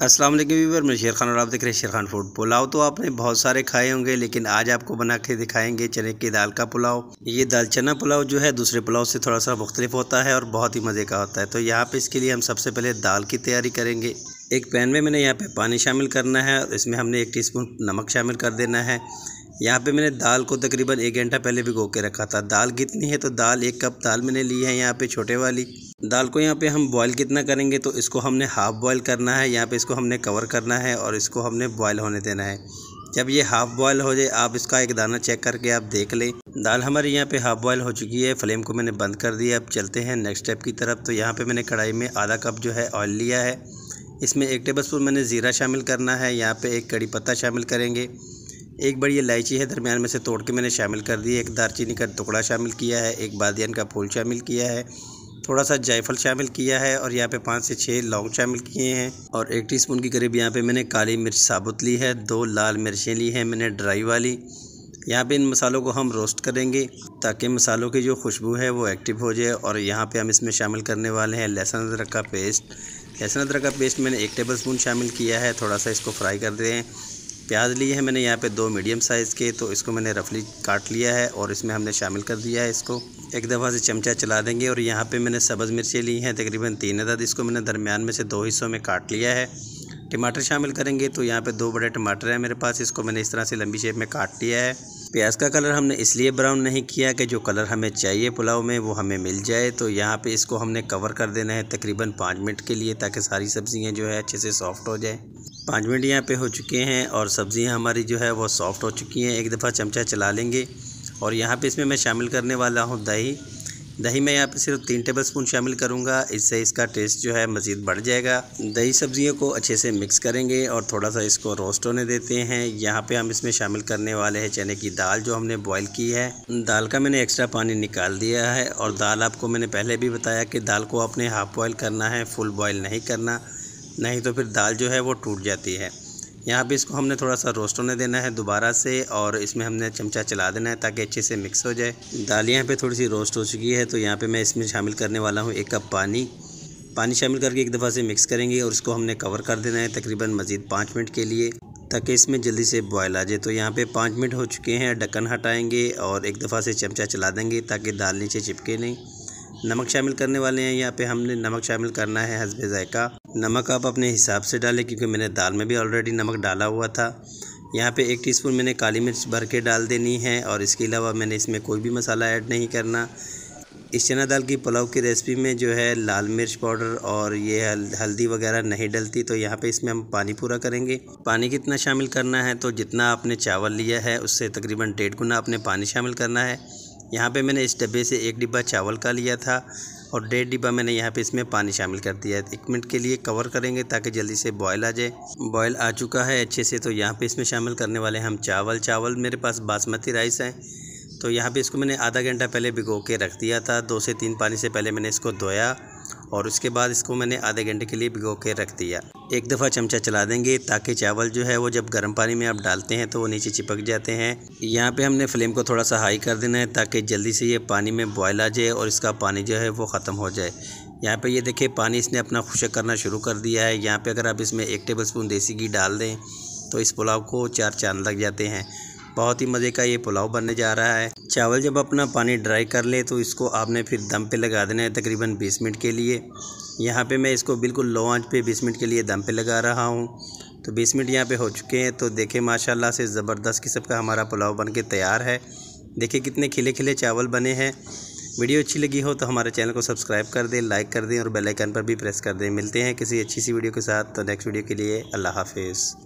अस्सलाम वालेकुम व्यूअर, मैं शेर खान और आप देख रहे हैं शेर खान फूड। पुलाव तो आपने बहुत सारे खाए होंगे, लेकिन आज आपको बना के दिखाएंगे चने की दाल का पुलाव। ये दाल चना पुलाव जो है दूसरे पुलाव से थोड़ा सा मुख्तलिफ होता है और बहुत ही मज़े का होता है। तो यहाँ पे इसके लिए हम सबसे पहले दाल की तैयारी करेंगे। एक पैन में मैंने यहाँ पे पानी शामिल करना है और इसमें हमने 1 टीस्पून नमक शामिल कर देना है। यहाँ पे मैंने दाल को तकरीबन 1 घंटा पहले भिगो के रखा था। दाल कितनी है तो दाल 1 कप दाल मैंने ली है यहाँ पे छोटे वाली। दाल को यहाँ पे हम बॉईल कितना करेंगे तो इसको हमने हाफ़ बॉईल करना है। यहाँ पे इसको हमने कवर करना है और इसको हमने बॉईल होने देना है। जब ये हाफ़ बॉईल हो जाए आप इसका एक दाना चेक करके आप देख लें। दाल हमारी यहाँ पे हाफ़ बॉईल हो चुकी है। फ्लेम को मैंने बंद कर दिया। अब चलते हैं नेक्स्ट स्टेप की तरफ। तो यहाँ पे मैंने कढ़ाई में आधा कप जो है ऑयल लिया है। इसमें 1 टेबलस्पून मैंने ज़ीरा शामिल करना है। यहाँ पे 1 कड़ी पत्ता शामिल करेंगे। 1 बड़ी इलायची है दरमियान में से तोड़ के मैंने शामिल कर दी है। 1 दालचीनी का टुकड़ा शामिल किया है। 1 बादियान का फूल शामिल किया है। थोड़ा सा जायफल शामिल किया है और यहाँ पे 5 से 6 लौंग शामिल किए हैं और 1 टीस्पून की करीब यहाँ पे मैंने काली मिर्च साबुत ली है। 2 लाल मिर्चें ली हैं मैंने ड्राई वाली। यहाँ पे इन मसालों को हम रोस्ट करेंगे ताकि मसालों की जो खुशबू है वो एक्टिव हो जाए। और यहाँ पे हम इसमें शामिल करने वाले हैं लहसुन अदरक का पेस्ट। लहसुन अदरक का पेस्ट मैंने 1 टेबलस्पून शामिल किया है। थोड़ा सा इसको फ्राई कर दें। प्याज लिए हैं मैंने यहाँ पे 2 मीडियम साइज़ के, तो इसको मैंने रफली काट लिया है और इसमें हमने शामिल कर दिया है। इसको एक दफ़ा से चमचा चला देंगे। और यहाँ पे मैंने सब्ज़ मिर्चें ली हैं तकरीबन 3 अदद। इसको मैंने दरमियान में से 2 हिस्सों में काट लिया है। टमाटर शामिल करेंगे तो यहाँ पे 2 बड़े टमाटर हैं मेरे पास। इसको मैंने इस तरह से लंबी शेप में काट लिया है। प्याज का कलर हमने इसलिए ब्राउन नहीं किया कि जो कलर हमें चाहिए पुलाव में वो हमें मिल जाए। तो यहाँ पे इसको हमने कवर कर देना है तकरीबन 5 मिनट के लिए, ताकि सारी सब्ज़ियाँ जो है अच्छे से सॉफ़्ट हो जाए। 5 मिनट यहाँ पे हो चुके हैं और सब्ज़ियाँ हमारी जो है वो सॉफ़्ट हो चुकी हैं। एक दफ़ा चमचा चला लेंगे और यहाँ पे इसमें मैं शामिल करने वाला हूँ दही। दही मैं यहाँ पे सिर्फ 3 टेबलस्पून शामिल करूँगा, इससे इसका टेस्ट जो है मज़ीद बढ़ जाएगा। दही सब्ज़ियों को अच्छे से मिक्स करेंगे और थोड़ा सा इसको रोस्ट होने देते हैं। यहाँ पे हम इसमें शामिल करने वाले हैं चने की दाल जो हमने बॉईल की है। दाल का मैंने एक्स्ट्रा पानी निकाल दिया है और दाल आपको मैंने पहले भी बताया कि दाल को आपने हाफ़ बॉयल करना है, फुल बॉयल नहीं करना, नहीं तो फिर दाल जो है वो टूट जाती है। यहाँ पे इसको हमने थोड़ा सा रोस्ट होने देना है दोबारा से और इसमें हमने चमचा चला देना है ताकि अच्छे से मिक्स हो जाए। दाल यहाँ पे थोड़ी सी रोस्ट हो चुकी है तो यहाँ पे मैं इसमें शामिल करने वाला हूँ 1 कप पानी शामिल करके एक दफ़ा से मिक्स करेंगे और इसको हमने कवर कर देना है तकरीबन मज़ीद 5 मिनट के लिए, ताकि इसमें जल्दी से बॉयल आ जाए। तो यहाँ पे 5 मिनट हो चुके हैं। ढक्कन हटाएँगे और एक दफ़ा से चमचा चला देंगे ताकि दाल नीचे चिपके नहीं। नमक शामिल करने वाले हैं। यहाँ पे हमने नमक शामिल करना है हस्बे ज़ायका। नमक आप अपने हिसाब से डालें क्योंकि मैंने दाल में भी ऑलरेडी नमक डाला हुआ था। यहाँ पे 1 टीस्पून मैंने काली मिर्च भर के डाल देनी है और इसके अलावा मैंने इसमें कोई भी मसाला ऐड नहीं करना। इस चना दाल की पुलाव की रेसिपी में जो है लाल मिर्च पाउडर और ये हल्दी वगैरह नहीं डलती। तो यहाँ पे इसमें हम पानी पूरा करेंगे। पानी कितना शामिल करना है तो जितना आपने चावल लिया है उससे तकरीबन 1.5 गुना आपने पानी शामिल करना है। यहाँ पे मैंने इस डब्बे से 1 डिब्बा चावल का लिया था और 1.5 डिब्बा मैंने यहाँ पे इसमें पानी शामिल कर दिया है। 1 मिनट के लिए कवर करेंगे ताकि जल्दी से बॉयल आ जाए। बॉयल आ चुका है अच्छे से। तो यहाँ पे इसमें शामिल करने वाले हम चावल मेरे पास बासमती राइस है। तो यहाँ पे इसको मैंने आधा घंटा पहले भिगो के रख दिया था। 2 से 3 पानी से पहले मैंने इसको धोया और उसके बाद इसको मैंने आधे घंटे के लिए भिगो के रख दिया। एक दफ़ा चमचा चला देंगे ताकि चावल जो है वो जब गर्म पानी में आप डालते हैं तो वो नीचे चिपक जाते हैं। यहाँ पे हमने फ्लेम को थोड़ा सा हाई कर देना है ताकि जल्दी से ये पानी में बॉयल आ जाए और इसका पानी जो है वो ख़त्म हो जाए। यहाँ पे ये देखिए पानी इसने अपना खुश्क करना शुरू कर दिया है। यहाँ पे अगर आप इसमें 1 टेबलस्पून देसी घी डाल दें तो इस पुलाव को 4 चांद लग जाते हैं। बहुत ही मज़े का ये पुलाव बनने जा रहा है। चावल जब अपना पानी ड्राई कर ले तो इसको आपने फिर दम पे लगा देना है तकरीबन 20 मिनट के लिए। यहाँ पे मैं इसको बिल्कुल लो आंच पे 20 मिनट के लिए दम पे लगा रहा हूँ। तो 20 मिनट यहाँ पे हो चुके हैं। तो देखें माशाल्लाह से ज़बरदस्त किस्म का हमारा पुलाव बन के तैयार है। देखिए कितने खिले खिले चावल बने हैं। वीडियो अच्छी लगी हो तो हमारे चैनल को सब्सक्राइब कर दें, लाइक कर दें और बेल आइकन पर भी प्रेस कर दें। मिलते हैं किसी अच्छी सी वीडियो के साथ। तो नेक्स्ट वीडियो के लिए अल्लाह हाफिज़।